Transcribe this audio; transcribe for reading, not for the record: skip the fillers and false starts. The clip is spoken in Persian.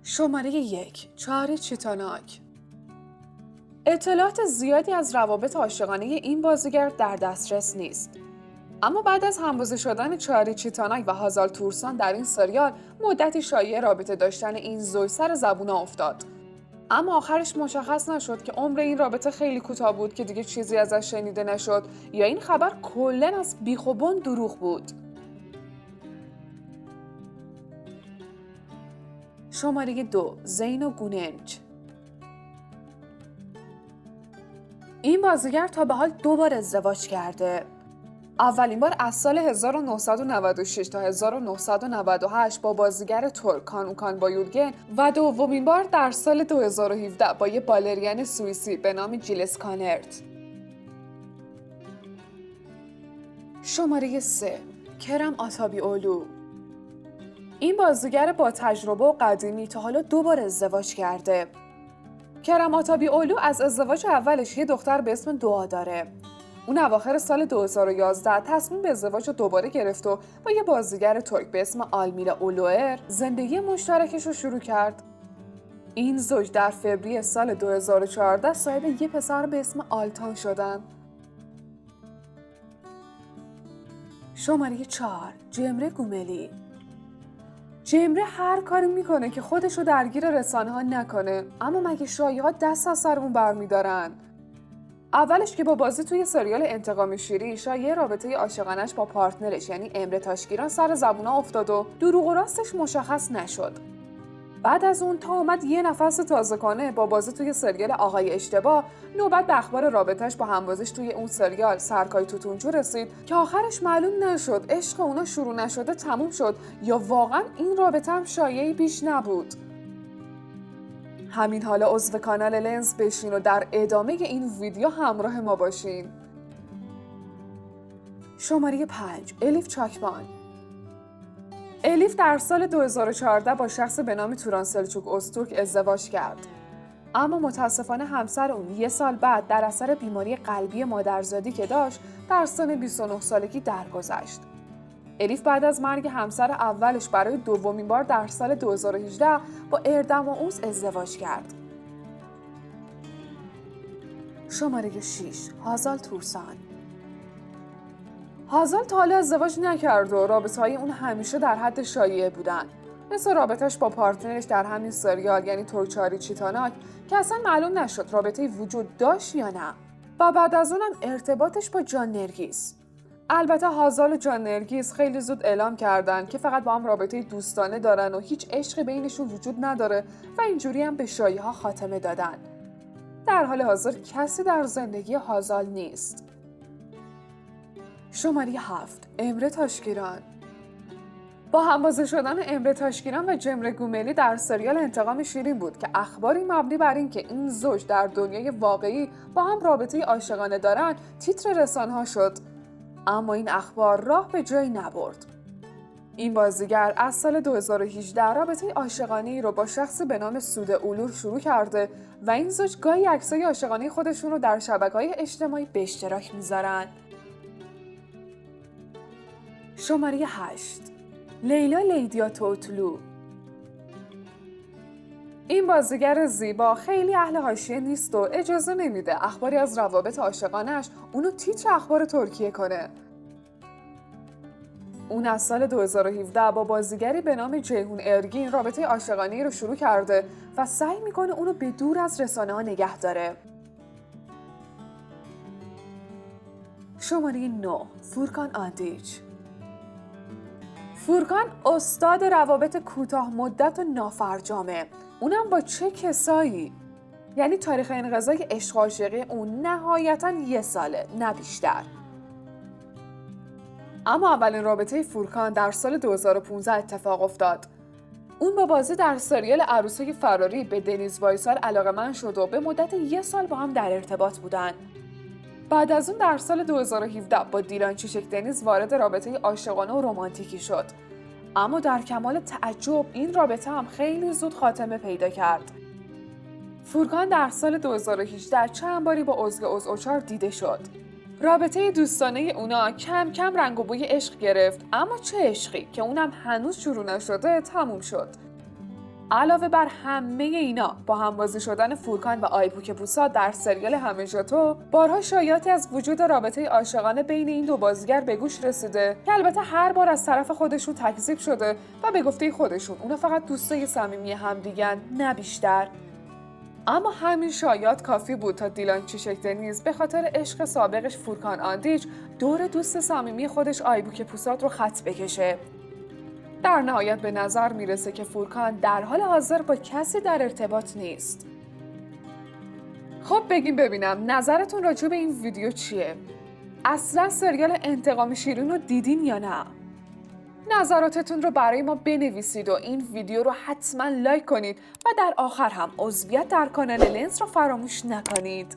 شماره 1. چاری چیتاناک. اطلاعات زیادی از روابط عاشقانه این بازیگر در دسترس نیست. اما بعد از همبازی شدن چاری چیتاناک و هازال تورسان در این سریال، مدتی شایعه رابطه داشتن این زوج سر زبون افتاد. اما آخرش مشخص نشد که عمر این رابطه خیلی کوتاه بود که دیگه چیزی ازش شنیده نشد یا این خبر کلاً از بیخ و بن دروغ بود. شماره 2. زین و گوننج. این بازیگر تا به حال 2 بار ازدواج کرده. اولین بار از سال 1996 تا 1998 با بازیگر ترک کانوکان بایورگن و دومین بار در سال 2017 با یک بالرین سوئیسی به نام جیلس کانرت. شماره 3. کرم آتابی‌اولو. این بازیگر با تجربه و قدیمی تا حالا 2 بار ازدواج کرده. کرم آتابی‌اولو از ازدواج اولش یه دختر به اسم دعا داره. اون اواخر سال 2011 تصمیم به ازدواج رو دوباره گرفت و با یه بازیگر ترک به اسم آلمیرا اولوئر زندگی مشترکش رو شروع کرد. این زوج در فوریه سال 2014 صاحب یه پسر به اسم آلتان شدن. شماره 4. جمره گوملی. جمره هر کاری میکنه که خودشو درگیر رسانه‌ها نکنه، اما مگه شایعات دست از سرمون برمیدارن؟ اولش که با بازی توی سریال انتقام شیری شایعه رابطه عاشقانش با پارتنرش یعنی امره تاشکیران سر زبونا افتاد و دروغ و راستش مشخص نشد. بعد از اون تا اومد یه نفس تازه کنه با بازی توی سریال آقای اشتباه، نوبت به اخبار رابطش با همبازیش توی اون سریال سرکای توتونچو رسید که آخرش معلوم نشد عشق اونا شروع نشده تموم شد یا واقعا این رابطه هم شایعی بیش نبود. همین حالا عضو کانال لنز بشین و در ادامه این ویدیو همراه ما باشین. شماره 5. الیف چاکمان. الیف در سال 2014 با شخص به نام توران سلچوک اوزتورک ازدواج کرد. اما متاسفانه همسر اون 1 سال بعد در اثر بیماری قلبی مادرزادی که داشت در سن 29 سالگی درگذشت. الیف بعد از مرگ همسر اولش برای دومین بار در سال 2018 با اردمائوس ازدواج کرد. شماره 6. هازال تورسان. هازال تا حالا ازدواج نکرد و رابطه‌های اون همیشه در حد شایعه بودن. مثل رابطش با پارتنرش در همین سریال یعنی چاری چیتاناک که اصلا معلوم نشد رابطه‌ای وجود داشت یا نه. و بعد از اونم ارتباطش با جان نرگیس. البته هازال و جان نرگیس خیلی زود اعلام کردن که فقط با هم رابطه دوستانه دارن و هیچ عشقی بینشون وجود نداره و اینجوری هم به شایعه‌ها خاتمه دادن. در حال حاضر کسی در زندگی هازال نیست. شماره 7. امره تاشکیران. با همبازی شدن امره تاشکیران و جمره گوملی در سریال انتقام شیرین بود که اخباری مبنی بر این که این زوج در دنیای واقعی با هم رابطه عاشقانه دارن تیتر رسانه‌ها شد. اما این اخبار راه به جایی نبرد. این بازیگر از سال 2018 رابطه عاشقانه‌ای رو با شخصی به نام سوده اولور شروع کرده و این زوج گاهی عکسای عاشقانه خودشون رو در شبکه‌های اجتماعی به اشتراک میذارن. شماره 8. لیلا لیدیا توتلو. این بازیگر زیبا خیلی اهل حاشیه نیست و اجازه نمیده اخباری از روابط عاشقانه‌اش اونو تیتر اخبار ترکیه کنه. اون از سال 2017 با بازیگری به نام جیهون ارگین رابطه عاشقانه‌ای رو شروع کرده و سعی میکنه اونو به دور از رسانه‌ها نگه داره. شماره 9. فورکان آندیچ. فورکان استاد روابط کوتاه مدت و نافرجامه. اونم با چه کسایی؟ یعنی تاریخ انقضای عشق و عاشقی اون نهایتاً 1 ساله، نه بیشتر. اما اولین رابطه فورکان در سال 2015 اتفاق افتاد. اون با بازی در سریال عروسای فراری به دنیز وایسال علاقه‌مند شد و به مدت 1 سال با هم در ارتباط بودن. بعد از اون در سال 2017 با دیلان چیچک دنیز وارد رابطه عاشقانه و رمانتیکی شد. اما در کمال تعجب این رابطه هم خیلی زود خاتمه پیدا کرد. فورکان در سال 2018 چند باری با ازگه اوزوچار دیده شد. رابطه دوستانه اونا کم کم رنگ و بوی عشق گرفت، اما چه عشقی که اونم هنوز شروع نشده تموم شد. علاوه بر همه اینا، با همبازی شدن فورکان و آیبوک پوسا در سریال همه‌جاتو، بارها شایعاتی از وجود رابطه عاشقانه بین این دو بازیگر به گوش رسیده که البته هر بار از طرف خودشون تکذیب شده و به گفته خودشون اونا فقط دوستای صمیمی همدیگن، نه بیشتر. اما همین شایعات کافی بود تا دیلان چیشک دنیز به خاطر عشق سابقش فورکان آندیچ دور دوست صمیمی خودش آیبوک پوسات رو خط بکشه. در نهایت به نظر میرسه که فورکان در حال حاضر با کسی در ارتباط نیست. خب بگیم ببینم نظرتون راجع به این ویدیو چیه؟ اصلا سریال انتقام شیرین رو دیدین یا نه؟ نظراتتون رو برای ما بنویسید و این ویدیو رو حتما لایک کنید و در آخر هم عضویت در کانال لنز رو فراموش نکنید.